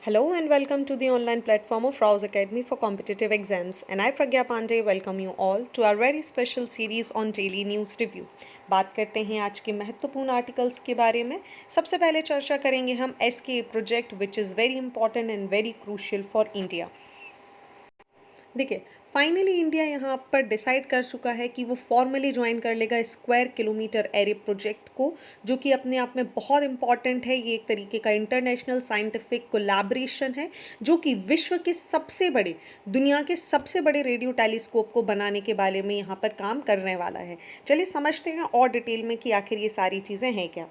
Hello and welcome to the online platform of Rouse Academy for Competitive Exams. And I, Pragya Pandey, welcome you all to our very special series on Daily News Review. बात करते हैं आज के महत्वपूर्ण articles के बारे में। सबसे पहले चर्चा करेंगे हम SKA project which is very important and very crucial for India. देखिए, फाइनली इंडिया यहाँ पर डिसाइड कर चुका है कि वो फॉर्मली ज्वाइन कर लेगा स्क्वायर किलोमीटर एरे प्रोजेक्ट को, जो कि अपने आप में बहुत इंपॉर्टेंट है। ये एक तरीके का इंटरनेशनल साइंटिफिक कोलैबोरेशन है जो कि विश्व के सबसे बड़े, दुनिया के सबसे बड़े रेडियो टेलीस्कोप को बनाने के बारे में यहाँ पर काम करने वाला है। चलिए समझते हैं और डिटेल में कि आखिर ये सारी चीज़ें हैं क्या।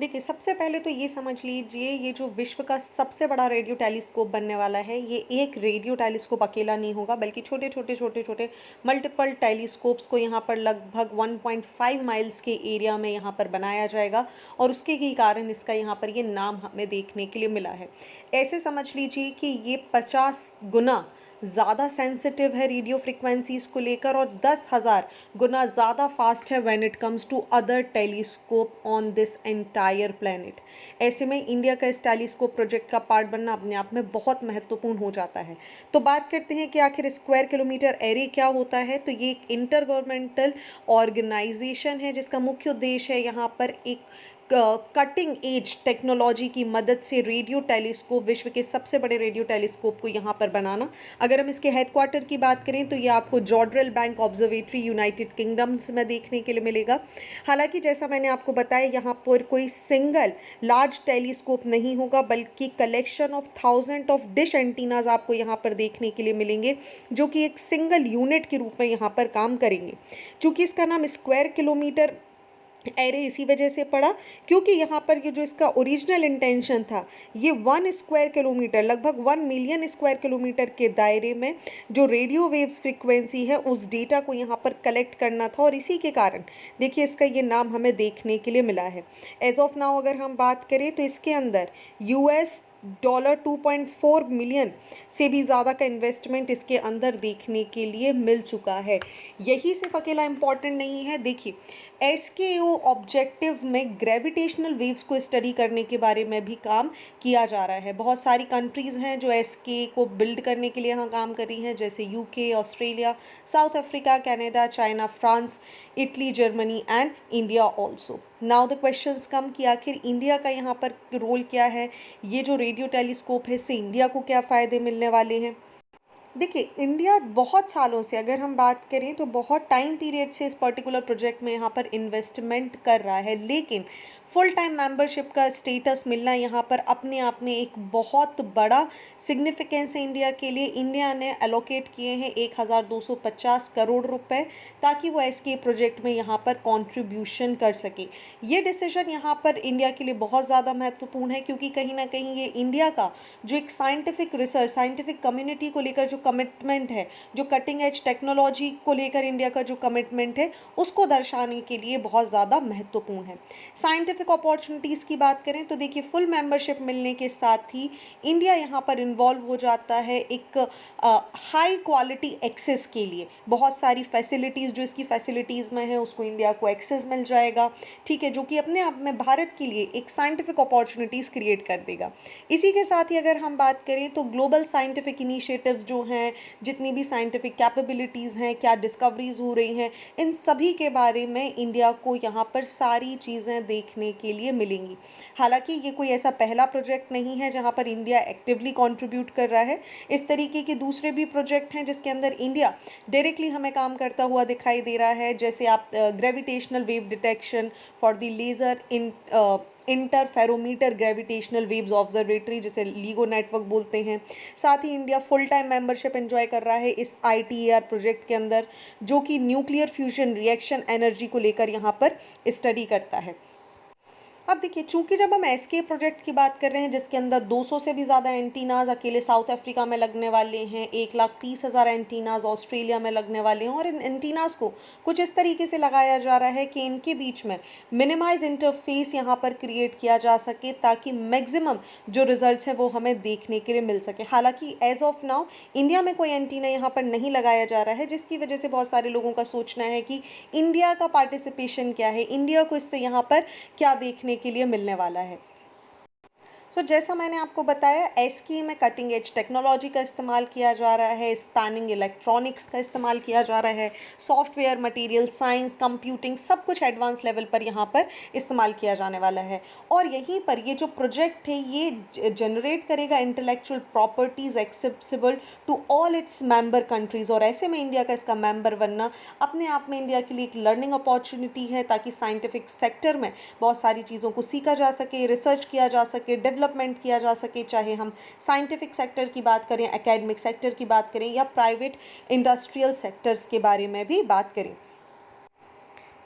देखिए, सबसे पहले तो ये समझ लीजिए, ये जो विश्व का सबसे बड़ा रेडियो टेलीस्कोप बनने वाला है, ये एक रेडियो टेलीस्कोप अकेला नहीं होगा, बल्कि छोटे छोटे मल्टीपल टेलीस्कोप्स को यहाँ पर लगभग 1.5 माइल्स के एरिया में यहाँ पर बनाया जाएगा और उसके ही कारण इसका यहाँ पर ये नाम हमें देखने के लिए मिला है। ऐसे समझ लीजिए कि ये 50 गुना ज़्यादा सेंसिटिव है रेडियो फ्रिक्वेंसीज़ को लेकर और 10,000 गुना ज़्यादा फास्ट है when it comes to other telescope on this entire planet. ऐसे में इंडिया का इस टेलीस्कोप प्रोजेक्ट का पार्ट बनना अपने आप में बहुत महत्वपूर्ण हो जाता है। तो बात करते हैं कि आखिर स्क्वायर किलोमीटर एरे क्या होता है। तो ये एक इंटर गवर्नमेंटल ऑर्गेनाइजेशन है जिसका मुख्य उद्देश्य है यहाँ पर एक कटिंग एज टेक्नोलॉजी की मदद से रेडियो टेलीस्कोप, विश्व के सबसे बड़े रेडियो टेलीस्कोप को यहाँ पर बनाना। अगर हम इसके हेडक्वार्टर की बात करें तो ये आपको जॉर्डल बैंक ऑब्जर्वेटरी यूनाइटेड किंगडम्स में देखने के लिए मिलेगा। हालांकि जैसा मैंने आपको बताया, यहाँ पर कोई सिंगल लार्ज टेलीस्कोप नहीं होगा, बल्कि collection of thousand of dish antennas आपको यहाँ पर देखने के लिए मिलेंगे, जो कि एक सिंगल यूनिट के रूप में यहाँ पर काम करेंगे। चूँकि इसका नाम स्क्वायर किलोमीटर एरे इसी वजह से पड़ा क्योंकि यहाँ पर ये जो इसका ओरिजिनल इंटेंशन था, ये 1 स्क्वायर किलोमीटर, लगभग 1 मिलियन स्क्वायर किलोमीटर के दायरे में जो रेडियो वेव्स फ्रिक्वेंसी है उस डेटा को यहाँ पर कलेक्ट करना था और इसी के कारण देखिए इसका ये नाम हमें देखने के लिए मिला है। एज ऑफ नाउ अगर हम बात करें तो इसके अंदर US $2.4 मिलियन से भी ज़्यादा का इन्वेस्टमेंट इसके अंदर देखने के लिए मिल चुका है। यही सिर्फ अकेला इम्पॉर्टेंट नहीं है। देखिए, SKO ऑब्जेक्टिव में ग्रेविटेशनल वेव्स को स्टडी करने के बारे में भी काम किया जा रहा है। बहुत सारी कंट्रीज़ हैं जो SK को बिल्ड करने के लिए यहाँ काम कर रही हैं, जैसे UK, Australia, South Africa, Canada, China, France, Italy, Germany and India also. Now the questions come कि आखिर इंडिया का यहाँ पर रोल क्या है, ये जो रेडियो टेलीस्कोप है इससे इंडिया को क्या फ़ायदे मिलने वाले हैं। देखिए, इंडिया बहुत सालों से, अगर हम बात करें तो बहुत टाइम पीरियड से इस पर्टिकुलर प्रोजेक्ट में यहाँ पर इन्वेस्टमेंट कर रहा है, लेकिन फुल टाइम मेंबरशिप का स्टेटस मिलना यहाँ पर अपने आप में एक बहुत बड़ा सिग्निफिकेंस है इंडिया के लिए। इंडिया ने एलोकेट किए हैं 1,250 करोड़ रुपए ताकि वो SK प्रोजेक्ट में यहाँ पर कंट्रीब्यूशन कर सके। ये डिसीजन यहाँ पर इंडिया के लिए बहुत ज़्यादा महत्वपूर्ण है क्योंकि कहीं ना कहीं ये इंडिया का जो एक साइंटिफिक रिसर्च, साइंटिफिक कम्युनिटी को लेकर जो कमिटमेंट है, जो कटिंग एज टेक्नोलॉजी को लेकर इंडिया का जो कमिटमेंट है, उसको दर्शाने के लिए बहुत ज़्यादा महत्वपूर्ण है। साइंटिफिक अपॉर्चुनिटीज़ की बात करें तो देखिए, फुल मेंबरशिप मिलने के साथ ही इंडिया यहाँ पर इन्वॉल्व हो जाता है एक हाई क्वालिटी एक्सेस के लिए। बहुत सारी फैसिलिटीज़ जो इसकी फैसिलिटीज़ में है उसको इंडिया को एक्सेस मिल जाएगा, ठीक है, जो कि अपने आप में भारत के लिए एक साइंटिफिक अपॉर्चुनिटीज़ क्रिएट कर देगा। इसी के साथ ही अगर हम बात करें तो ग्लोबल साइंटिफिक इनिशिएटिव्स जो हैं, जितनी भी साइंटिफिक कैपेबिलिटीज़ हैं, क्या डिस्कवरीज हो रही हैं, इन सभी के बारे में इंडिया को यहाँ पर सारी चीज़ें देखने के लिए मिलेंगी। हालांकि ये कोई ऐसा पहला प्रोजेक्ट नहीं है जहाँ पर इंडिया एक्टिवली कंट्रीब्यूट कर रहा है। इस तरीके के दूसरे भी प्रोजेक्ट हैं जिसके अंदर इंडिया डायरेक्टली हमें काम करता हुआ दिखाई दे रहा है, जैसे आप gravitational wave detection for the laser in interferometer gravitational waves observatory, जिसे LIGO नेटवर्क बोलते हैं। साथ ही India full time membership enjoy कर रहा है इस ITER प्रोजेक्ट के अंदर, जो कि न्यूक्लियर फ्यूजन रिएक्शन एनर्जी को लेकर यहाँ पर स्टडी करता है। अब देखिए, चूंकि जब हम SK प्रोजेक्ट की बात कर रहे हैं जिसके अंदर 200 से भी ज़्यादा एंटीनाज अकेले साउथ अफ्रीका में लगने वाले हैं, 1,30,000 एंटीनाज ऑस्ट्रेलिया में लगने वाले हैं, और इन एंटीनाज को कुछ इस तरीके से लगाया जा रहा है कि इनके बीच में मिनिमाइज इंटरफेस यहाँ पर क्रिएट किया जा सके ताकि मैक्सिमम जो रिजल्ट्स हैं वो हमें देखने के लिए मिल सके। हालांकि एज ऑफ नाउ इंडिया में कोई एंटीना यहाँ पर नहीं लगाया जा रहा है, जिसकी वजह से बहुत सारे लोगों का सोचना है कि इंडिया का पार्टिसिपेशन क्या है, इंडिया को इससे यहाँ पर क्या देखने के लिए मिलने वाला है। जैसा मैंने आपको बताया, एसके में कटिंग एज टेक्नोलॉजी का इस्तेमाल किया जा रहा है, स्पैनिंग इलेक्ट्रॉनिक्स का इस्तेमाल किया जा रहा है, सॉफ्टवेयर, मटेरियल साइंस, कंप्यूटिंग, सब कुछ एडवांस लेवल पर यहाँ पर इस्तेमाल किया जाने वाला है। और यहीं पर ये जो प्रोजेक्ट है ये जनरेट करेगा intellectual properties accessible to all its member countries. और ऐसे में इंडिया का इसका मेंबर बनना अपने आप में इंडिया के लिए एक लर्निंग अपॉर्चुनिटी है, ताकि साइंटिफिक सेक्टर में बहुत सारी चीज़ों को सीखा जा सके, रिसर्च किया जा सके, डेवलपमेंट किया जा सके, चाहे हम साइंटिफिक सेक्टर की बात करें, एकेडमिक सेक्टर की बात करें, या प्राइवेट इंडस्ट्रियल सेक्टर्स के बारे में भी बात करें।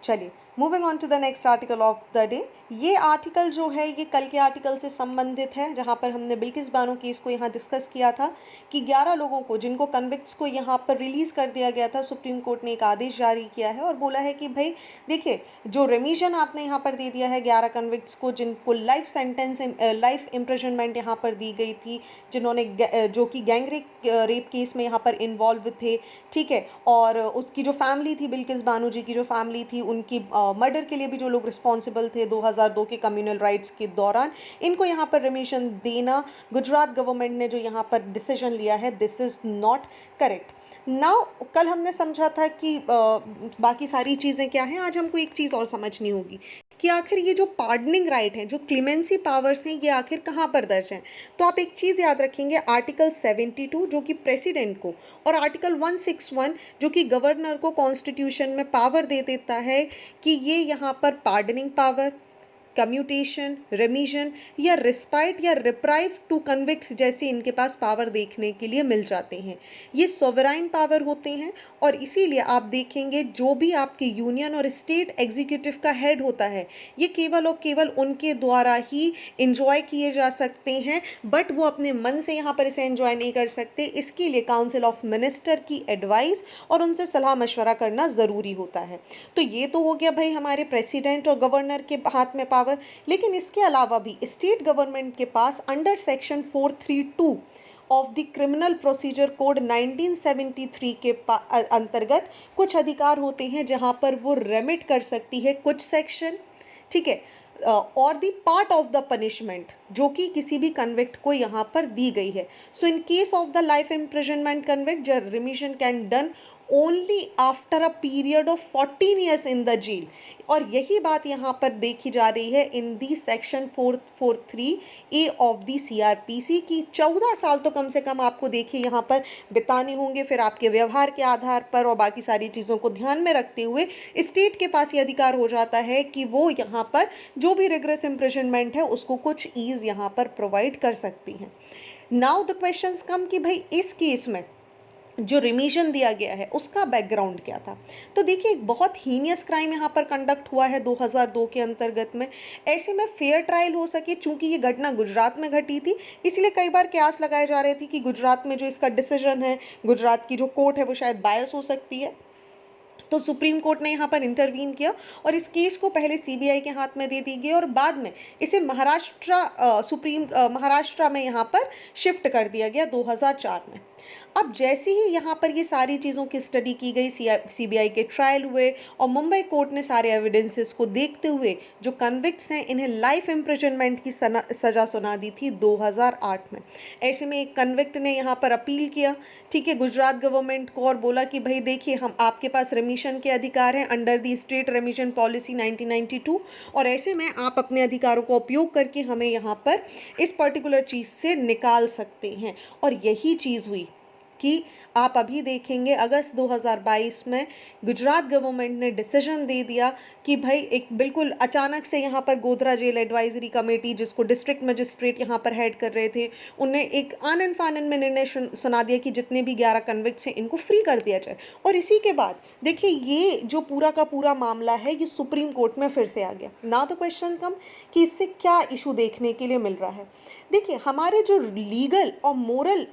चलिए, moving on to the next article of the day. ये आर्टिकल जो है ये कल के आर्टिकल से संबंधित है, जहाँ पर हमने बिल्किस बानो केस को यहाँ डिस्कस किया था कि 11 लोगों को, जिनको कन्विक्ट्स को यहाँ पर रिलीज़ कर दिया गया था, सुप्रीम कोर्ट ने एक आदेश जारी किया है और बोला है कि भाई देखिए, जो रेमिशन आपने यहाँ पर दे दिया है 11 कन्विक्ट्स को, जिनको लाइफ सेंटेंस, लाइफ इम्प्रिजनमेंट यहाँ पर दी गई थी, जिन्होंने जो कि गैंग रेप केस में यहाँ पर इन्वॉल्व थे, ठीक है, और उसकी जो फैमिली थी, बिल्किस बानो जी की जो फैमिली थी, उनकी मर्डर के लिए भी जो लोग रिस्पॉन्सिबल थे 2002 के कम्युनल राइट्स के दौरान, इनको यहाँ पर रिमिशन देना गुजरात गवर्नमेंट ने जो यहाँ पर डिसीजन लिया है, this is not correct. Now कल हमने समझा था कि बाकी सारी चीज़ें क्या हैं, आज हमको एक चीज़ और समझनी होगी कि आखिर ये जो पार्डनिंग राइट हैं, जो क्लीमेंसी पावर्स हैं, ये आखिर कहाँ पर दर्ज हैं। तो आप एक चीज़ याद रखेंगे, आर्टिकल 72 जो कि प्रेसिडेंट को, और आर्टिकल 161 जो कि गवर्नर को कॉन्स्टिट्यूशन में पावर दे देता है कि ये यहाँ पर पार्डनिंग पावर, कम्यूटेशन, रेमिशन या रिस्पाइट या रिप्राइव टू कन्विक्ट्स जैसे इनके पास पावर देखने के लिए मिल जाते हैं। ये सोवराइन पावर होते हैं, और इसीलिए आप देखेंगे जो भी आपके यूनियन और स्टेट एग्जीक्यूटिव का हेड होता है, ये केवल और केवल उनके द्वारा ही इंजॉय किए जा सकते हैं, बट वो अपने मन से यहाँ पर इसे इंजॉय नहीं कर सकते। इसके लिए काउंसिल ऑफ मिनिस्टर की एडवाइस और उनसे सलाह मशवरा करना ज़रूरी होता है। तो ये तो हो गया भाई हमारे प्रेसिडेंट और गवर्नर के हाथ में पावर, लेकिन इसके अलावा भी स्टेट गवर्नमेंट के पास under section 432 of the criminal procedure code 1973 के अंतर्गत कुछ अधिकार होते हैं, जहां पर वो रेमिट कर सकती है कुछ सेक्शन, ठीक है, और the part of the punishment जो कि किसी भी कन्विक्ट को यहाँ पर दी गई है। So in case of the life imprisonment convict, the remission can done only after a period of 14 years in the jail. और यही बात यहाँ पर देखी जा रही है in the section 443A of the CRPC की 14 साल तो कम से कम आपको देखिए यहाँ पर बिताने होंगे, फिर आपके व्यवहार के आधार पर और बाकी सारी चीज़ों को ध्यान में रखते हुए स्टेट के पास ये अधिकार हो जाता है कि वो यहाँ पर जो भी रिग्रेस इम्प्रिजनमेंट है उसको कुछ ईज यहाँ पर प्रोवाइड कर सकती हैं। नाउ द क्वेश्चंस कम कि भाई इस केस में जो रिमिशन दिया गया है उसका बैकग्राउंड क्या था। तो देखिए, एक बहुत हीनियस क्राइम यहाँ पर कंडक्ट हुआ है 2002 के अंतर्गत में। ऐसे में फेयर ट्रायल हो सके, चूंकि ये घटना गुजरात में घटी थी, इसलिए कई बार कयास लगाए जा रहे थे कि गुजरात में जो इसका डिसीजन है, गुजरात की जो कोर्ट है वो शायद बायस हो सकती है। तो सुप्रीम कोर्ट ने यहाँ पर इंटरवीन किया और इस केस को पहले CBI के हाथ में दे दी गई और बाद में इसे महाराष्ट्र में यहाँ पर शिफ्ट कर दिया गया 2004 में। अब जैसे ही यहाँ पर ये सारी चीज़ों की स्टडी की गई, CBI के ट्रायल हुए और मुंबई कोर्ट ने सारे एविडेंसेस को देखते हुए जो कन्विक्ट्स हैं इन्हें लाइफ इम्प्रिजनमेंट की सज़ा सुना दी थी 2008 में। ऐसे में एक कन्विक्ट ने यहाँ पर अपील किया, ठीक है, गुजरात गवर्नमेंट को, और बोला कि भाई देखिए, हम आपके पास रेमिशन के अधिकार हैं under the state remission policy 1992, और ऐसे में आप अपने अधिकारों का उपयोग करके हमें यहाँ पर इस पर्टिकुलर चीज़ से निकाल सकते हैं। और यही चीज़ हुई कि आप अभी देखेंगे अगस्त 2022 में गुजरात गवर्नमेंट ने डिसीजन दे दिया कि भाई एक बिल्कुल अचानक से यहाँ पर गोधरा जेल एडवाइजरी कमेटी, जिसको डिस्ट्रिक्ट मजिस्ट्रेट यहाँ पर हेड कर रहे थे, उन्हें एक आनन फानन में निर्णय सुना दिया कि जितने भी 11 कन्विक्ट्स हैं इनको फ्री कर दिया जाए। और इसी के बाद देखिए, ये जो पूरा का पूरा मामला है ये सुप्रीम कोर्ट में फिर से आ गया। ना तो क्वेश्चन कम कि इससे क्या इशू देखने के लिए मिल रहा है। देखिए, हमारे जो लीगल और मोरल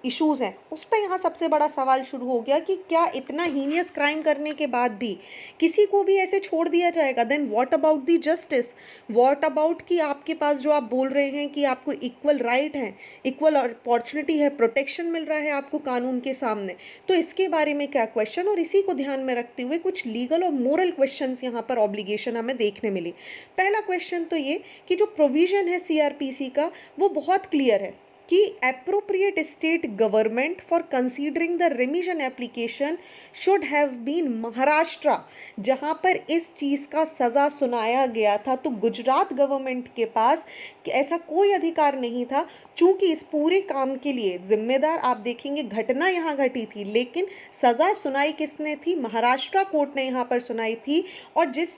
इश्यूज़ हैं उस पर यहाँ सबसे बड़ा सवाल शुरू हो गया कि क्या इतना हीनियस क्राइम करने के बाद भी किसी को भी ऐसे छोड़ दिया जाएगा? Then what about the justice? What about कि आपके पास जो आप बोल रहे हैं कि आपको इक्वल राइट है, इक्वल अपॉर्चुनिटी है, प्रोटेक्शन मिल रहा है आपको कानून के सामने, तो इसके बारे में क्या क्वेश्चन? और इसी को ध्यान में रखते हुए कुछ लीगल और मोरल क्वेश्चंस यहाँ पर ऑब्लिगेशन हमें देखने मिली। पहला क्वेश्चन तो ये कि जो प्रोविजन है सीआरपीसी का वो बहुत क्लियर है कि appropriate state government for considering the remission application should have been Maharashtra. जहां पर इस चीज़ का सज़ा सुनाया गया था तो गुजरात गवर्नमेंट के पास ऐसा कोई अधिकार नहीं था, चूंकि इस पूरे काम के लिए जिम्मेदार आप देखेंगे घटना यहाँ घटी थी, लेकिन सज़ा सुनाई किसने थी? महाराष्ट्र कोर्ट ने यहाँ पर सुनाई थी। और जिस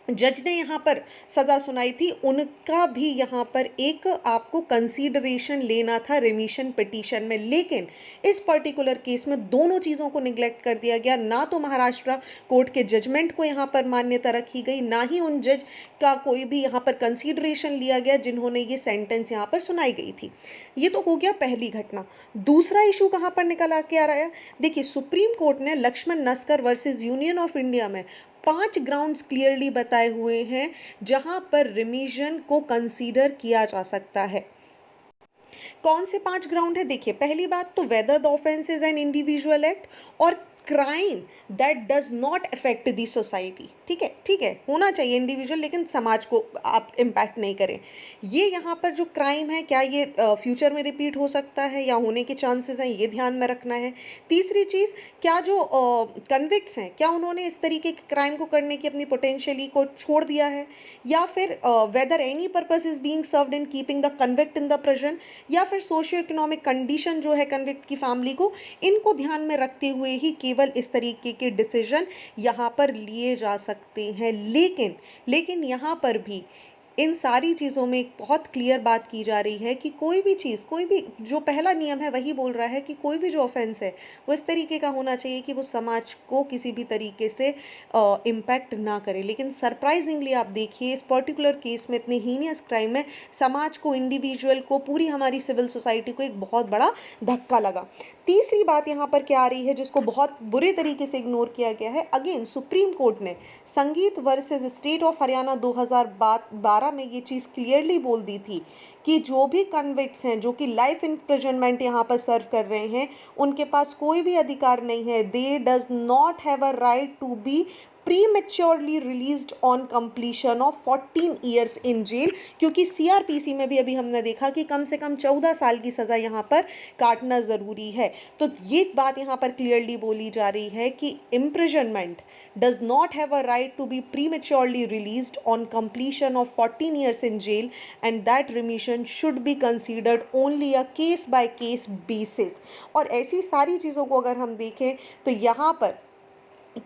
जज ने यहाँ पर सज़ा सुनाई थी उनका भी यहाँ पर एक आपको कंसीडरेशन लेना था रिमिशन पिटीशन में, लेकिन इस पर्टिकुलर केस में दोनों चीज़ों को निगलेक्ट कर दिया गया। ना तो महाराष्ट्र कोर्ट के जजमेंट को यहाँ पर मान्यता रखी गई, ना ही उन जज का कोई भी यहाँ पर कंसीडरेशन लिया गया जिन्होंने ये सेंटेंस यहाँ पर सुनाई गई थी। ये तो हो गया पहली घटना। दूसरा इशू कहाँ पर निकल आ के आ रहा है? देखिए, सुप्रीम कोर्ट ने Laxman Naskar versus union of India में 5 ग्राउंड्स क्लियरली बताए हुए हैं जहां पर रिमिशन को कंसीडर किया जा सकता है। कौन से 5 ग्राउंड है? देखिए, पहली बात तो whether the offence is an individual act और crime that does not affect the society. ठीक है, होना चाहिए इंडिविजुअल, लेकिन समाज को आप इम्पैक्ट नहीं करें। ये यहाँ पर जो क्राइम है, क्या ये फ्यूचर में रिपीट हो सकता है या होने के चांसेस हैं, ये ध्यान में रखना है। तीसरी चीज़, क्या जो कन्विक्ट्स हैं, क्या उन्होंने इस तरीके के क्राइम को करने की अपनी पोटेंशियली को छोड़ दिया है, या फिर whether any purpose is being served in keeping the convict in the prison, या फिर सोशियो इकोनॉमिक कंडीशन जो है कन्विक्ट की फैमिली को, इनको ध्यान में रखते हुए ही केवल इस तरीके के डिसीजन यहाँ पर लिए जा सकते हैं। लेकिन यहाँ पर भी इन सारी चीज़ों में एक बहुत क्लियर बात की जा रही है कि कोई भी चीज़, कोई भी जो पहला नियम है वही बोल रहा है कि कोई भी जो ऑफेंस है वो इस तरीके का होना चाहिए कि वो समाज को किसी भी तरीके से इम्पैक्ट ना करे। लेकिन सरप्राइजिंगली आप देखिए, इस पर्टिकुलर केस में इतने हीनियस क्राइम में समाज को, इंडिविजुअल को, पूरी हमारी सिविल सोसाइटी को एक बहुत बड़ा धक्का लगा। तीसरी बात यहाँ पर क्या आ रही है जिसको बहुत बुरे तरीके से इग्नोर किया गया है? अगेन सुप्रीम कोर्ट ने संगीत वर्सेस स्टेट ऑफ हरियाणा 2012 में ये चीज़ क्लियरली बोल दी थी कि जो भी कन्विक्ट्स हैं, जो कि लाइफ इम्प्रिजनमेंट यहाँ पर सर्व कर रहे हैं, उनके पास कोई भी अधिकार नहीं है, they does not have a right to be prematurely released on completion of 14 years in jail. क्योंकि सीआरपीसी में भी अभी हमने देखा कि कम से कम 14 साल की सज़ा यहाँ पर काटना ज़रूरी है। तो ये बात यहाँ पर क्लियरली बोली जा रही है कि imprisonment does not have a right to be prematurely released on completion of 14 years in jail, and that remission should be considered only a case by case basis। और ऐसी सारी चीज़ों को अगर हम देखें तो यहाँ पर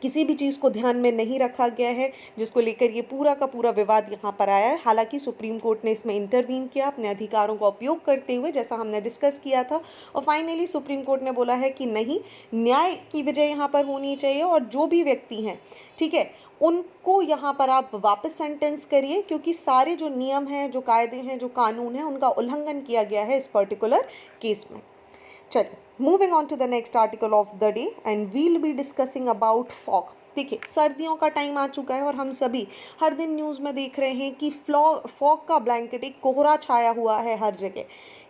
किसी भी चीज़ को ध्यान में नहीं रखा गया है, जिसको लेकर ये पूरा का पूरा विवाद यहाँ पर आया है। हालांकि सुप्रीम कोर्ट ने इसमें इंटरवीन किया अपने अधिकारों का उपयोग करते हुए, जैसा हमने डिस्कस किया था, और फाइनली सुप्रीम कोर्ट ने बोला है कि नहीं, न्याय की विजय यहाँ पर होनी चाहिए और जो भी व्यक्ति हैं, ठीक है, उनको यहाँ पर आप वापस सेंटेंस करिए, क्योंकि सारे जो नियम हैं, जो कायदे हैं, जो कानून हैं, उनका उल्लंघन किया गया है इस पर्टिकुलर केस में। चलिए, moving on to the next article of the day and we'll be discussing about fog. देखिए, सर्दियों का टाइम आ चुका है और हम सभी हर दिन न्यूज़ में देख रहे हैं कि फॉग का ब्लैंकेट, एक कोहरा छाया हुआ है हर जगह।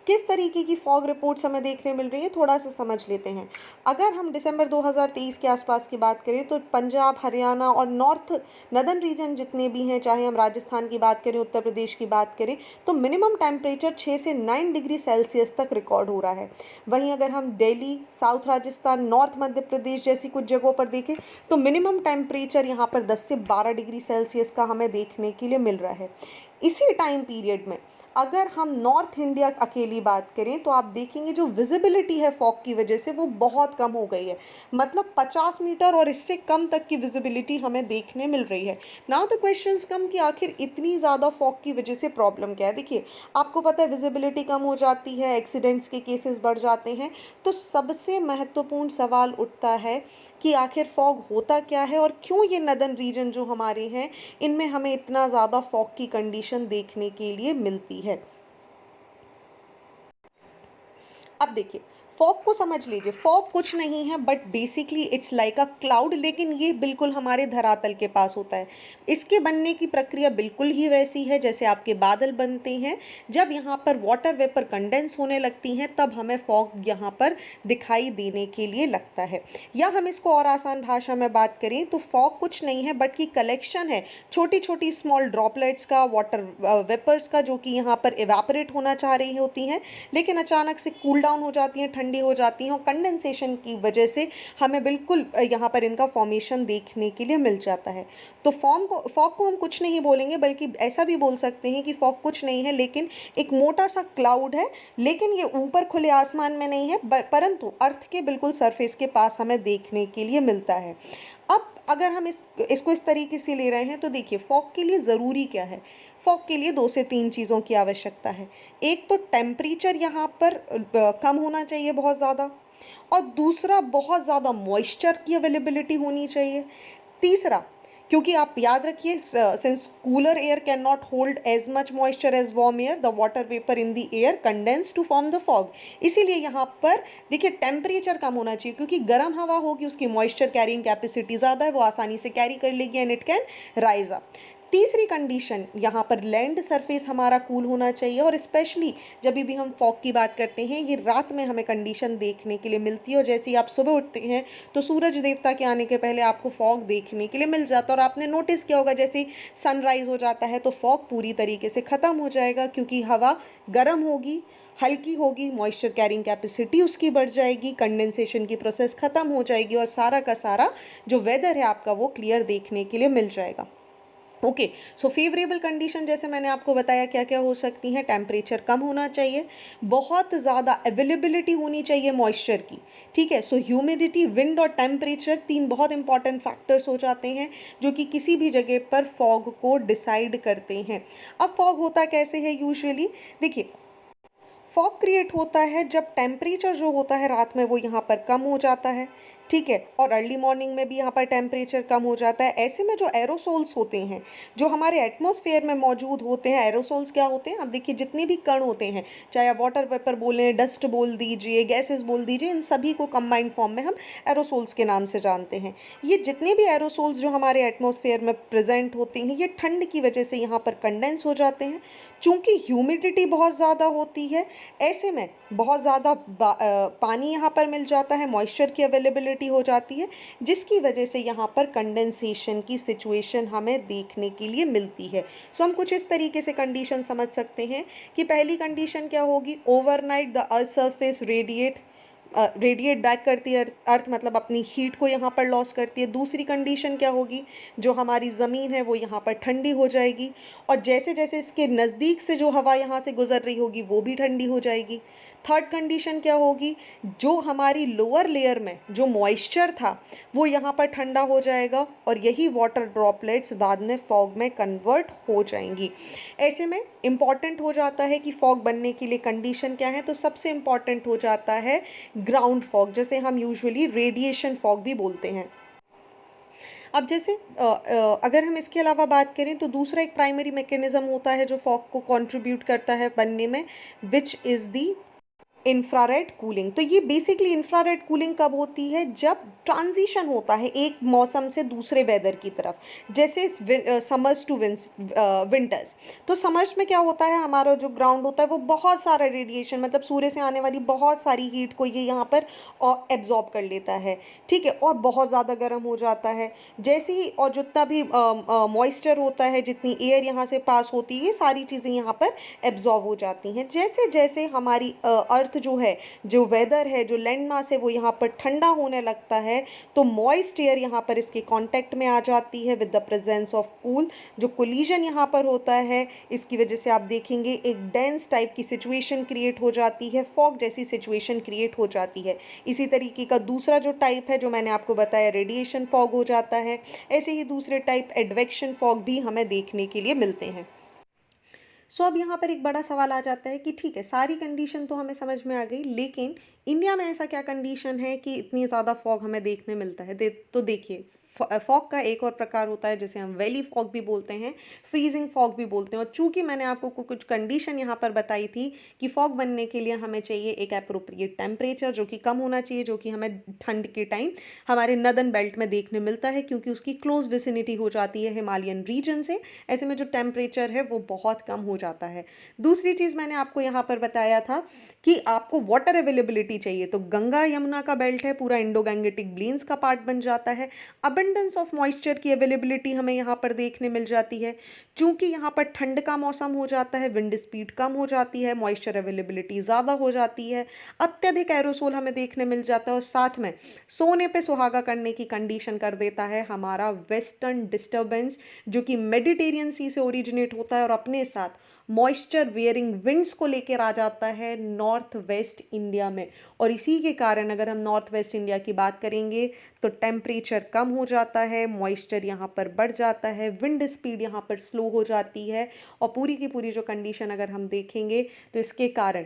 किस तरीके की फॉग रिपोर्ट्स हमें देखने मिल रही है, थोड़ा सा समझ लेते हैं। अगर हम दिसंबर 2023 के आसपास की बात करें तो पंजाब, हरियाणा और नॉर्दर्न रीजन जितने भी हैं, चाहे हम राजस्थान की बात करें, उत्तर प्रदेश की बात करें, तो मिनिमम टेम्परेचर 6 से 9 डिग्री सेल्सियस तक रिकॉर्ड हो रहा है। वहीं अगर हम दिल्ली, साउथ राजस्थान, नॉर्थ मध्य प्रदेश जैसी कुछ जगहों पर देखें तो मिनिमम टेम्परेचर यहाँ पर 10 से 12 डिग्री सेल्सियस का हमें देखने के लिए मिल रहा है। इसी टाइम पीरियड में अगर हम नॉर्थ इंडिया अकेली बात करें तो आप देखेंगे जो विजिबिलिटी है फॉग की वजह से वो बहुत कम हो गई है। मतलब 50 मीटर और इससे कम तक की विजिबिलिटी हमें देखने मिल रही है। नाउ द क्वेश्चंस कम कि आखिर इतनी ज़्यादा फॉग की वजह से प्रॉब्लम क्या है। देखिए, आपको पता है विजिबिलिटी कम हो जाती है, एक्सीडेंट्स के केसेस बढ़ जाते हैं, तो सबसे महत्वपूर्ण सवाल उठता है कि आखिर फॉग होता क्या है और क्यों ये नदर्न रीजन जो हमारे हैं इनमें हमें इतना ज़्यादा फॉग की कंडीशन देखने के लिए मिलती है। अब देखिए, फॉग को समझ लीजिए, फॉग कुछ नहीं है but basically it's like a cloud, लेकिन ये बिल्कुल हमारे धरातल के पास होता है। इसके बनने की प्रक्रिया बिल्कुल ही वैसी है जैसे आपके बादल बनते हैं। जब यहाँ पर वाटर वेपर कंडेंस होने लगती हैं तब हमें फॉग यहाँ पर दिखाई देने के लिए लगता है। या हम इसको और आसान भाषा में बात करें तो फॉग कुछ नहीं है बट की कलेक्शन है छोटी छोटी स्मॉल ड्रॉपलेट्स का, वाटर वेपर्स का, जो कि यहाँ पर इवेपोरेट होना चाह रही होती हैं लेकिन अचानक से कूल डाउन हो जाती हैं, ठंडी हो जाती हैं और कंडेंसेशन की वजह से हमें बिल्कुल यहाँ पर इनका फॉर्मेशन देखने के लिए मिल जाता है। तो फॉग को हम कुछ नहीं बोलेंगे बल्कि ऐसा भी बोल सकते हैं कि फॉग कुछ नहीं है लेकिन एक मोटा सा क्लाउड है, लेकिन ये ऊपर खुले आसमान में नहीं है परंतु अर्थ के बिल्कुल सरफेस के पास हमें देखने के लिए मिलता है। अब अगर हम इसको इस तरीके से ले रहे हैं तो देखिए फॉग के लिए ज़रूरी क्या है। फॉग के लिए 2 से 3 चीज़ों की आवश्यकता है। एक तो टेम्परेचर यहाँ पर कम होना चाहिए बहुत ज़्यादा, और दूसरा बहुत ज़्यादा मॉइस्चर की अवेलेबिलिटी होनी चाहिए। तीसरा, क्योंकि आप याद रखिए since cooler air can not hold as much moisture as warm air, the water vapour in the air condense to form the fog. इसीलिए यहाँ पर देखिए टेम्परेचर कम होना चाहिए, क्योंकि गर्म हवा होगी उसकी मॉइस्चर कैरिंग कैपेसिटी ज़्यादा है, वो आसानी से कैरी कर लेगी and it can rise up. तीसरी कंडीशन, यहाँ पर लैंड सरफेस हमारा कूल होना चाहिए, और स्पेशली जब भी हम फॉग की बात करते हैं ये रात में हमें कंडीशन देखने के लिए मिलती है, और जैसे ही आप सुबह उठते हैं तो सूरज देवता के आने के पहले आपको फॉग देखने के लिए मिल जाता है। और आपने नोटिस किया होगा जैसे ही सनराइज हो जाता है तो फॉग पूरी तरीके से ख़त्म हो जाएगा, क्योंकि हवा गर्म होगी, हल्की होगी, मॉइस्चर कैरिंग कैपेसिटी उसकी बढ़ जाएगी, कंडेंसेशन की प्रोसेस ख़त्म हो जाएगी और सारा का सारा जो वेदर है आपका वो क्लियर देखने के लिए मिल जाएगा। ओके, सो फेवरेबल कंडीशन जैसे मैंने आपको बताया क्या क्या हो सकती हैं। टेम्परेचर कम होना चाहिए, बहुत ज़्यादा अवेलेबिलिटी होनी चाहिए मॉइस्चर की, ठीक है। सो ह्यूमिडिटी, विंड और टेम्परेचर 3 बहुत इंपॉर्टेंट फैक्टर्स हो जाते हैं जो कि किसी भी जगह पर फॉग को डिसाइड करते हैं। अब फॉग होता कैसे है यूजुअली, देखिए फॉग क्रिएट होता है जब टेम्परेचर जो होता है रात में वो यहाँ पर कम हो जाता है, ठीक है, और अर्ली मॉर्निंग में भी यहाँ पर टेम्परेचर कम हो जाता है। ऐसे में जो एरोसोल्स होते हैं जो हमारे एटमॉस्फेयर में मौजूद होते हैं, एरोसोल्स क्या होते हैं, अब देखिए जितने भी कण होते हैं, चाहे आप वाटर वेपर बोलें, डस्ट बोल दीजिए, गैसेस बोल दीजिए, इन सभी को कंबाइंड फॉर्म में हम एरोसोल्स के नाम से जानते हैं। ये जितने भी एरोसोल्स जो हमारे एटमॉस्फेयर में प्रेजेंट होते हैं ये ठंड की वजह से यहाँ पर कंडेंस हो जाते हैं। चूँकि ह्यूमिडिटी बहुत ज़्यादा होती है, ऐसे में बहुत ज़्यादा पानी यहाँ पर मिल जाता है, मॉइस्चर की अवेलेबिलिटी हो जाती है, जिसकी वजह से यहाँ पर कंडेंसेशन की सिचुएशन हमें देखने के लिए मिलती है। सो हम कुछ इस तरीके से कंडीशन समझ सकते हैं कि पहली कंडीशन क्या होगी, overnight the earth surface radiate back करती है, अर्थ मतलब अपनी हीट को यहाँ पर लॉस करती है। दूसरी कंडीशन क्या होगी, जो हमारी ज़मीन है वो यहाँ पर ठंडी हो जाएगी, और जैसे जैसे इसके नज़दीक से जो हवा यहाँ से गुजर रही होगी वो भी ठंडी हो जाएगी। थर्ड कंडीशन क्या होगी, जो हमारी लोअर लेयर में जो मॉइस्चर था वो यहाँ पर ठंडा हो जाएगा, और यही वाटर ड्रॉपलेट्स बाद में फॉग में कन्वर्ट हो जाएंगी। ऐसे में इम्पॉर्टेंट हो जाता है कि फॉग बनने के लिए कंडीशन क्या है, तो सबसे इम्पॉर्टेंट हो जाता है ग्राउंड फॉग, जैसे हम यूजुअली रेडिएशन फॉग भी बोलते हैं। अब जैसे अगर हम इसके अलावा बात करें तो दूसरा एक प्राइमरी मैकेनिज्म होता है जो फॉग को कंट्रीब्यूट करता है बनने में, which is the infrared cooling. तो ये बेसिकली इंफ्रारेड कूलिंग कब होती है, जब ट्रांजिशन होता है एक मौसम से दूसरे वेदर की तरफ, जैसे समर्स टू विंटर्स। तो समर्स में क्या होता है, हमारा जो ग्राउंड होता है वो बहुत सारा रेडिएशन, मतलब सूर्य से आने वाली बहुत सारी हीट को ये यहाँ पर एब्जॉर्ब कर लेता है, ठीक है, और बहुत ज़्यादा गर्म हो जाता है। जैसे ही और जितना भी मॉइस्चर होता है, जितनी एयर यहाँ से पास होती है, ये सारी चीज़ें यहाँ पर एब्जॉर्ब हो जाती हैं। जैसे जैसे हमारी अर्थ जो है, जो वेदर है, जो लैंड मास है वो यहाँ पर ठंडा होने लगता है, तो मॉइस्ट एयर यहाँ पर इसके कांटेक्ट में आ जाती है with the presence of cool. जो कोलिजन यहाँ पर होता है इसकी वजह से आप देखेंगे एक डेंस टाइप की सिचुएशन क्रिएट हो जाती है, फॉग जैसी सिचुएशन क्रिएट हो जाती है। इसी तरीके का दूसरा जो टाइप है जो मैंने आपको बताया, रेडिएशन फॉग हो जाता है। ऐसे ही दूसरे टाइप एडवेक्शन फॉग भी हमें देखने के लिए मिलते हैं। सो अब यहाँ पर एक बड़ा सवाल आ जाता है कि ठीक है, सारी कंडीशन तो हमें समझ में आ गई, लेकिन इंडिया में ऐसा क्या कंडीशन है कि इतनी ज़्यादा फॉग हमें देखने मिलता है। तो देखिए, फॉग का एक और प्रकार होता है जिसे हम वैली फॉग भी बोलते हैं, फ्रीजिंग फॉग भी बोलते हैं। और चूंकि मैंने आपको कुछ कंडीशन यहाँ पर बताई थी कि फॉग बनने के लिए हमें चाहिए एक अप्रोप्रिएट टेम्परेचर जो कि कम होना चाहिए, जो कि हमें ठंड के टाइम हमारे नदर्न बेल्ट में देखने मिलता है क्योंकि उसकी क्लोज विसिनिटी हो जाती है हिमालयन रीजन से। ऐसे में जो टेम्परेचर है वो बहुत कम हो जाता है। दूसरी चीज़ मैंने आपको यहाँ पर बताया था कि आपको वाटर अवेलेबिलिटी चाहिए, तो गंगा यमुना का बेल्ट है पूरा इंडो गैंगेटिक प्लेन्स का पार्ट बन जाता है। अबंडेंस ऑफ मॉइस्चर की अवेलेबिलिटी हमें यहाँ पर देखने मिल जाती है। चूंकि यहाँ पर ठंड का मौसम हो जाता है, विंड स्पीड कम हो जाती है, मॉइस्चर अवेलेबिलिटी ज़्यादा हो जाती है, अत्यधिक एरोसोल हमें देखने मिल जाता है, और साथ में सोने पे सुहागा करने की कंडीशन कर देता है हमारा वेस्टर्न डिस्टर्बेंस जो कि मेडिटेरियन सी से ओरिजिनेट होता है और अपने साथ मॉइस्चर वेयरिंग विंड्स को लेकर आ जाता है नॉर्थ वेस्ट इंडिया में। और इसी के कारण अगर हम नॉर्थ वेस्ट इंडिया की बात करेंगे तो टेम्परेचर कम हो जाता है, मॉइस्चर यहाँ पर बढ़ जाता है, विंड स्पीड यहाँ पर स्लो हो जाती है, और पूरी की पूरी जो कंडीशन अगर हम देखेंगे तो इसके कारण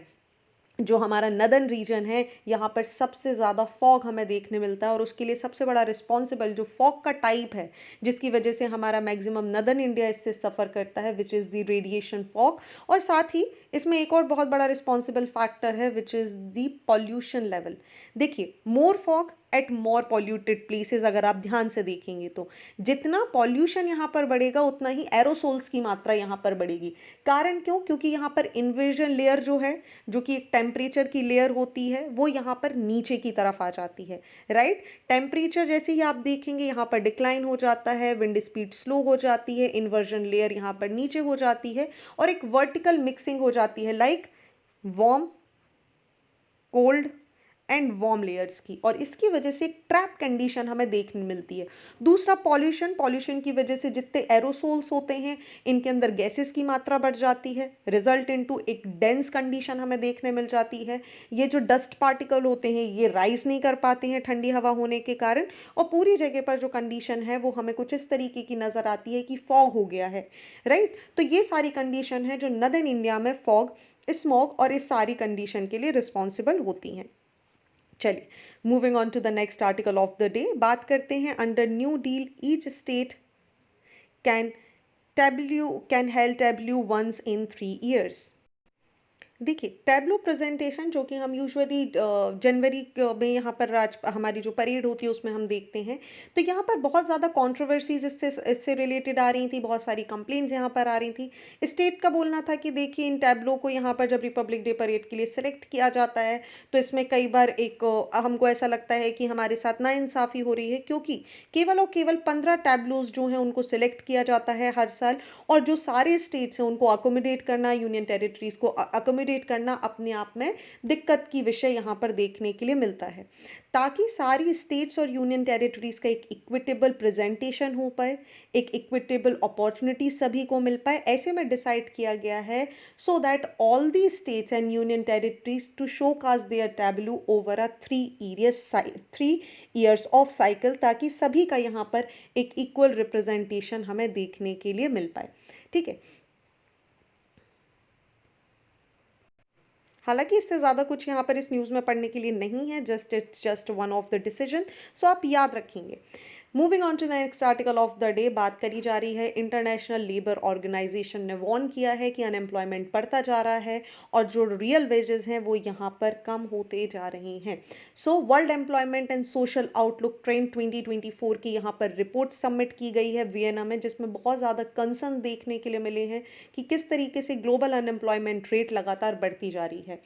जो हमारा नदर्न रीजन है यहाँ पर सबसे ज़्यादा फॉग हमें देखने मिलता है। और उसके लिए सबसे बड़ा रिस्पॉन्सिबल जो फॉग का टाइप है जिसकी वजह से हमारा मैक्सिमम नदर्न इंडिया इससे सफ़र करता है, which is the radiation fog. और साथ ही इसमें एक और बहुत बड़ा रिस्पॉन्सिबल फैक्टर है which is the pollution level. देखिए, more fog at more polluted places, अगर आप ध्यान से देखेंगे तो जितना पॉल्यूशन यहाँ पर बढ़ेगा उतना ही एरोसोल्स की मात्रा यहाँ पर बढ़ेगी। कारण क्यों? क्योंकि यहाँ पर इन्वेजन लेयर जो है, जो कि एक टेम्परेचर की लेयर होती है, वो यहाँ पर नीचे की तरफ आ जाती है, राइट। टेम्परेचर जैसे ही आप देखेंगे यहाँ पर डिक्लाइन हो जाता है, विंड स्पीड स्लो हो जाती है, इन्वर्जन लेयर यहाँ पर नीचे हो जाती है, और एक वर्टिकल मिक्सिंग हो जाती है like warm, cold and warm layers की, और इसकी वजह से एक ट्रैप कंडीशन हमें देखने मिलती है। दूसरा पॉल्यूशन, पॉल्यूशन की वजह से जितने एरोसोल्स होते हैं इनके अंदर गैसेस की मात्रा बढ़ जाती है, रिजल्ट इनटू एक डेंस कंडीशन हमें देखने मिल जाती है। ये जो डस्ट पार्टिकल होते हैं ये राइज नहीं कर पाते हैं ठंडी हवा होने के कारण, और पूरी जगह पर जो कंडीशन है वो हमें कुछ इस तरीके की नज़र आती है कि फॉग हो गया है, राइट। तो ये सारी कंडीशन है जो नदर्न इंडिया में फॉग, स्मॉग और इस सारी कंडीशन के लिए रिस्पॉन्सिबल होती हैं। चलिए, moving on to the next article of the day, बात करते हैं under new deal each state can can held tableau once in 3 years। देखिए, टैब्लो प्रेजेंटेशन जो कि हम यूजुअली जनवरी में यहाँ पर हमारी जो परेड होती है उसमें हम देखते हैं, तो यहाँ पर बहुत ज़्यादा कंट्रोवर्सीज इससे रिलेटेड आ रही थी, बहुत सारी कंप्लेंट्स यहाँ पर आ रही थी। स्टेट का बोलना था कि देखिए, इन टैब्लो को यहाँ पर जब रिपब्लिक डे परेड के लिए सिलेक्ट किया जाता है तो इसमें कई बार एक हमको ऐसा लगता है कि हमारे साथ नाइंसाफ़ी हो रही है, क्योंकि केवल और केवल 15 टैब्लोज जो हैं उनको सिलेक्ट किया जाता है हर साल, और जो सारे स्टेट्स हैं उनको अकोमोडेट करना, यूनियन टेरिटरीज़ को अकोमोडेट करना अपने आप में दिक्कत की विषय यहाँ पर देखने के लिए मिलता है। ताकि सारी स्टेट्स और यूनियन टेरिटरीज़ का एक इक्विटेबल प्रेजेंटेशन हो पाए, एक इक्विटेबल अपॉर्चुनिटी सभी को मिल पाए, ऐसे में डिसाइड किया गया है so that all the states and union territories to showcase their tableau over a 3 years of cycle, ताकि सभी का यहाँ पर एक इक्वल रिप्रेजेंटेशन हमें देखने के लिए मिल पाए। ठीक है, हालांकि इससे ज़्यादा कुछ यहाँ पर इस न्यूज़ में पढ़ने के लिए नहीं है, it's just one of the decision, so आप याद रखेंगे। Moving on to the next article of the day, बात करी जा रही है इंटरनेशनल लेबर ऑर्गेनाइजेशन ने वार्न किया है कि अनएम्प्लॉयमेंट बढ़ता जा रहा है और जो रियल वेजेस हैं वो यहाँ पर कम होते जा रहे हैं। So world employment and social outlook trend 2024 की यहाँ पर रिपोर्ट सबमिट की गई है वियना में, जिसमें बहुत ज़्यादा कंसर्न देखने के लिए मिले हैं कि किस तरीके से ग्लोबल अनएम्प्लॉयमेंट रेट लगातार बढ़ती जा रही है।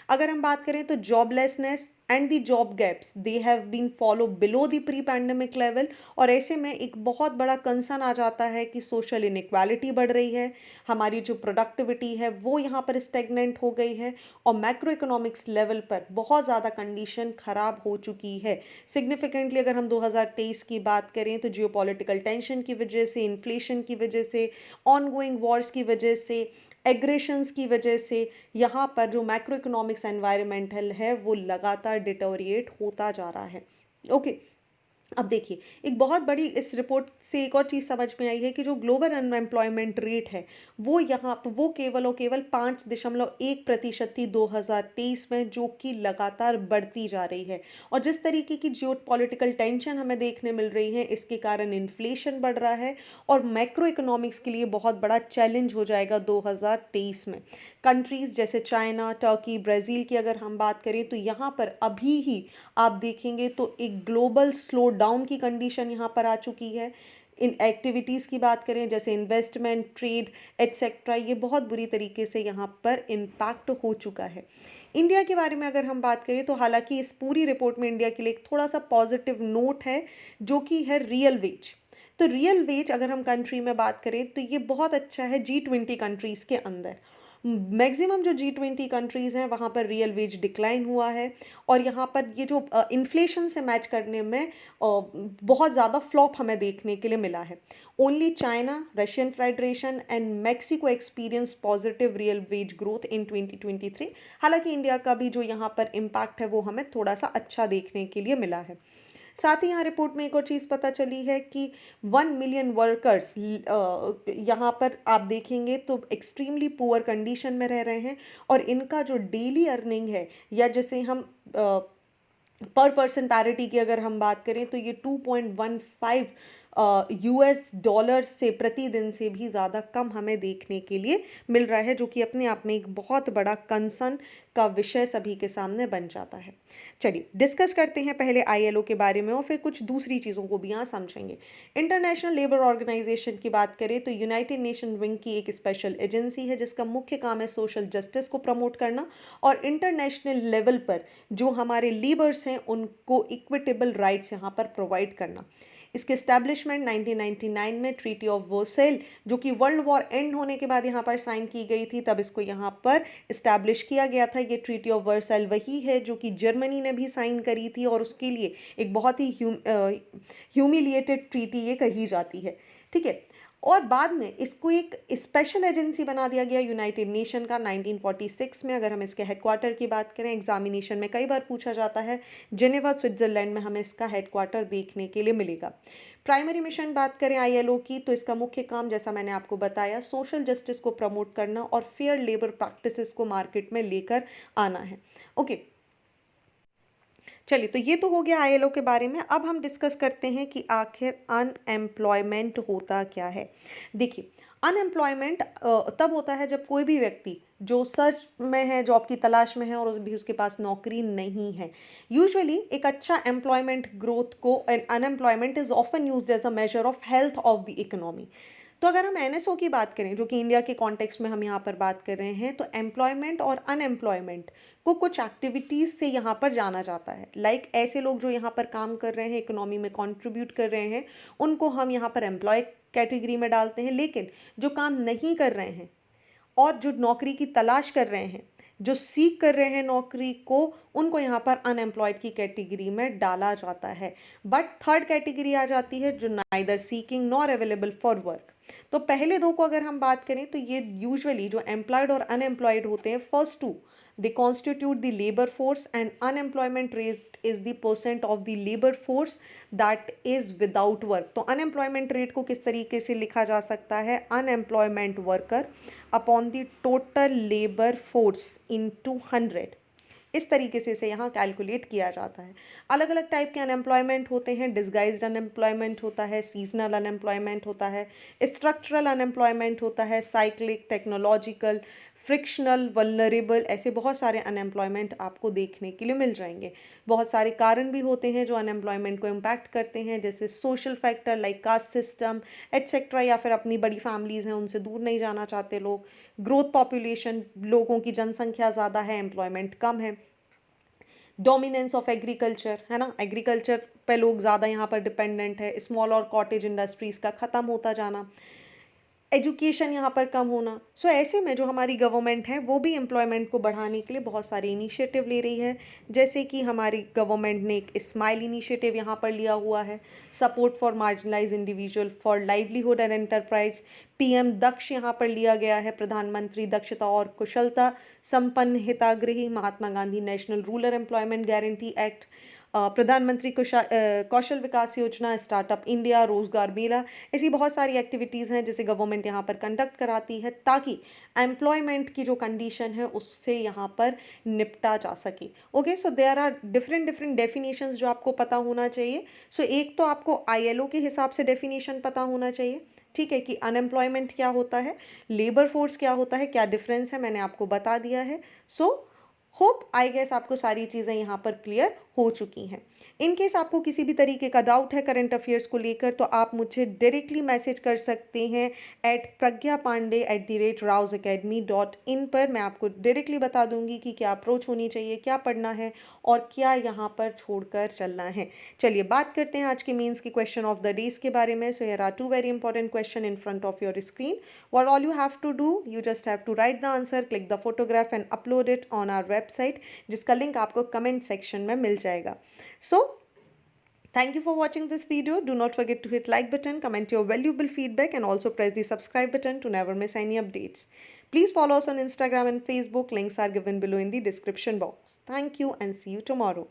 अगर हम बात करें तो joblessness and the job gaps they have been follow below the pre pandemic level, और ऐसे में एक बहुत बड़ा कंसर्न आ जाता है कि सोशल इनइक्वालिटी बढ़ रही है, हमारी जो प्रोडक्टिविटी है वो यहाँ पर स्टेगनेंट हो गई है, और मैक्रो इकोनॉमिक्स लेवल पर बहुत ज़्यादा कंडीशन खराब हो चुकी है। सिग्निफिकेंटली अगर हम 2023 की बात करें तो जियोपॉलिटिकल टेंशन की वजह से, इन्फ्लेशन की वजह से, ऑनगोइंग वॉर्स की वजह से, एग्रेशंस की वजह से यहाँ पर जो मैक्रो इकोनॉमिक्स एनवायरमेंटल है वो लगातार डिटोरिएट होता जा रहा है। ओके, अब देखिए, एक बहुत बड़ी इस रिपोर्ट से एक और चीज़ समझ में आई है कि जो ग्लोबल अनएम्प्लॉयमेंट रेट है, वो यहाँ प वो केवल और केवल 5.1% थी 2023 में, जो कि लगातार बढ़ती जा रही है। और जिस तरीके की जियोपॉलिटिकल टेंशन हमें देखने मिल रही है, इसके कारण इन्फ्लेशन बढ़ रहा है और मैक्रो इकोनॉमिक्स के लिए बहुत बड़ा चैलेंज हो जाएगा 2023 में। कंट्रीज़ जैसे चाइना, टर्की, ब्राज़ील की अगर हम बात करें, तो यहाँ पर अभी ही आप देखेंगे तो एक ग्लोबल स्लो डाउन की कंडीशन यहाँ पर आ चुकी है। इन एक्टिविटीज़ की बात करें जैसे इन्वेस्टमेंट, ट्रेड एटसेट्रा, ये बहुत बुरी तरीके से यहाँ पर इम्पैक्ट हो चुका है। इंडिया के बारे में अगर हम बात करें, तो हालांकि इस पूरी रिपोर्ट में इंडिया के लिए एक थोड़ा सा पॉजिटिव नोट है, जो कि है रियल वेज। तो रियल वेज अगर हम कंट्री में बात करें, तो ये बहुत अच्छा है G20 कंट्रीज़ के अंदर। मैक्सिमम जो G20 कंट्रीज़ हैं, वहाँ पर रियल वेज डिक्लाइन हुआ है और यहाँ पर ये जो इन्फ्लेशन से मैच करने में बहुत ज़्यादा फ्लॉप हमें देखने के लिए मिला है। Only China, Russian federation and Mexico experience positive real veg growth in 2023। हालांकि इंडिया का भी जो यहाँ पर इम्पैक्ट है, वो हमें थोड़ा सा अच्छा देखने के लिए मिला है। साथ ही यहाँ रिपोर्ट में एक और चीज़ पता चली है कि 1 मिलियन वर्कर्स यहाँ पर आप देखेंगे तो एक्सट्रीमली पुअर कंडीशन में रह रहे हैं और इनका जो डेली अर्निंग है, या जैसे हम पर पर्सन पैरिटी की अगर हम बात करें, तो ये 2.15 US डॉलर से प्रतिदिन से भी ज़्यादा कम हमें देखने के लिए मिल रहा है, जो कि अपने आप में एक बहुत बड़ा कंसर्न का विषय सभी के सामने बन जाता है। चलिए डिस्कस करते हैं पहले ILO के बारे में और फिर कुछ दूसरी चीज़ों को भी यहाँ समझेंगे। इंटरनेशनल लेबर ऑर्गेनाइजेशन की बात करें, तो यूनाइटेड नेशन विंग की एक स्पेशल एजेंसी है, जिसका मुख्य काम है सोशल जस्टिस को प्रमोट करना और इंटरनेशनल लेवल पर जो हमारे लीबर्स हैं, उनको इक्विटेबल राइट्स यहाँ पर प्रोवाइड करना। इसके इस्टेब्लिशमेंट 1999 में ट्रीटी ऑफ वर्सेल, जो कि वर्ल्ड वॉर एंड होने के बाद यहाँ पर साइन की गई थी, तब इसको यहाँ पर इस्टेब्लिश किया गया था। ये ट्रीटी ऑफ वर्सेल वही है जो कि जर्मनी ने भी साइन करी थी और उसके लिए एक बहुत ही ह्यूमिलिएटेड ट्रीटी ये कही जाती है, ठीक है। और बाद में इसको एक स्पेशल एजेंसी बना दिया गया यूनाइटेड नेशन का 1946 में। अगर हम इसके हेडक्वार्टर की बात करें, एग्जामिनेशन में कई बार पूछा जाता है, जेनेवा स्विट्जरलैंड में हमें इसका हेडक्वार्टर देखने के लिए मिलेगा। प्राइमरी मिशन बात करें ILO की, तो इसका मुख्य काम जैसा मैंने आपको बताया, सोशल जस्टिस को प्रमोट करना और फेयर लेबर प्रैक्टिसेस को मार्केट में लेकर आना है। ओके, चलिए, तो ये तो हो गया ILO के बारे में। अब हम डिस्कस करते हैं कि आखिर अनएम्प्लॉयमेंट होता क्या है। देखिए, अनएम्प्लॉयमेंट तब होता है जब कोई भी व्यक्ति जो सर्च में है, जॉब की तलाश में है और भी उसके पास नौकरी नहीं है। यूजुअली एक अच्छा एम्प्लॉयमेंट ग्रोथ को, and unemployment is often used as a measure of health of the economy. तो अगर हम NSO की बात करें, जो कि इंडिया के कॉन्टेक्स्ट में हम यहाँ पर बात कर रहे हैं, तो एम्प्लॉयमेंट और अनएम्प्लॉयमेंट को कुछ एक्टिविटीज़ से यहाँ पर जाना जाता है। लाइक ऐसे लोग जो यहाँ पर काम कर रहे हैं, इकोनॉमी में कंट्रीब्यूट कर रहे हैं, उनको हम यहाँ पर एम्प्लॉय कैटेगरी में डालते हैं। लेकिन जो काम नहीं कर रहे हैं और जो नौकरी की तलाश कर रहे हैं, जो सीख कर रहे हैं नौकरी को, उनको यहाँ पर अनएम्प्लॉयड की कैटेगरी में डाला जाता है। बट थर्ड कैटेगरी आ जाती है जो neither seeking nor available for work. तो पहले दो को अगर हम बात करें, तो ये यूजुअली जो एम्प्लॉयड और अनएम्प्लॉयड होते हैं, first to they constitute the labor force, and unemployment rate is the percent of the labor force that is without work। तो unemployment rate को किस तरीके से लिखा जा सकता है, unemployment worker upon the total labor force into 100। इस तरीके से इसे यहाँ कैलकुलेट किया जाता है। अलग अलग टाइप के अनएम्प्लॉयमेंट होते हैं। डिस्गाइज्ड अनएम्प्लॉयमेंट होता है, सीजनल अनएम्प्लॉयमेंट होता है, स्ट्रक्चरल अनएम्प्लॉयमेंट होता है, साइक्लिक, टेक्नोलॉजिकल, फ्रिक्शनल, वल्नरेबल, ऐसे बहुत सारे अनएम्प्लॉयमेंट आपको देखने के लिए मिल जाएंगे। बहुत सारे कारण भी होते हैं जो अनएम्प्लॉयमेंट को इम्पैक्ट करते हैं, जैसे social factor like caste system etcetera, या फिर अपनी बड़ी फैमिलीज़ हैं उनसे दूर नहीं जाना चाहते लोग, ग्रोथ पॉपुलेशन, लोगों की जनसंख्या ज़्यादा है, एम्प्लॉयमेंट कम है, डोमिनेंस ऑफ एग्रीकल्चर, है ना, एग्रीकल्चर पे लोग ज़्यादा यहाँ पर डिपेंडेंट है, स्मॉल और कॉटेज इंडस्ट्रीज़ का ख़त्म होता जाना, एजुकेशन यहाँ पर कम होना। सो ऐसे में जो हमारी गवर्नमेंट है, वो भी एम्प्लॉयमेंट को बढ़ाने के लिए बहुत सारे इनिशिएटिव ले रही है। जैसे कि हमारी गवर्नमेंट ने एक स्माइल इनिशिएटिव यहाँ पर लिया हुआ है, support for marginalize individual for livelihood and enterprise, PM Daksh यहाँ पर लिया गया है, प्रधानमंत्री दक्षता और कुशलता संपन्न हिताग्रही, Mahatma Gandhi National Rural Employment Guarantee Act, Pradhan Mantri Kaushal विकास योजना, स्टार्टअप इंडिया, रोजगार मेला, ऐसी बहुत सारी एक्टिविटीज़ हैं जिसे गवर्नमेंट यहाँ पर कंडक्ट कराती है ताकि एम्प्लॉयमेंट की जो कंडीशन है उससे यहाँ पर निपटा जा सके। Okay, so there are different different definitions जो आपको पता होना चाहिए। सो एक तो आपको आईएलओ के हिसाब से डेफिनेशन पता होना चाहिए, ठीक है, कि अनएम्प्लॉयमेंट क्या होता है, लेबर फोर्स क्या होता है, क्या डिफरेंस है, मैंने आपको बता दिया है। सो होप आई गेस आपको सारी चीज़ें यहाँ पर क्लियर हो चुकी हैं। इन केस आपको किसी भी तरीके का डाउट है करंट अफेयर्स को लेकर तो आप मुझे डायरेक्टली मैसेज कर सकते हैं @pragyapandey@raoseacademy.in पर। मैं आपको डायरेक्टली बता दूंगी कि क्या अप्रोच होनी चाहिए, क्या पढ़ना है और क्या यहाँ पर छोड़कर चलना है। चलिए बात करते हैं आज के मेंस के क्वेश्चन ऑफ द डेज के बारे में। So here are 2 very important question in front of your screen. What all you have to do, you just have to write the answer, click the photograph and upload it on our website, जिसका link आपको comment section में मिल जाएगा। So thank you for watching this video. Do not forget to hit like button, comment your valuable feedback and also press the subscribe button to never miss any updates. Please follow us on Instagram and Facebook. Links are given below in the description box. Thank you and see you tomorrow.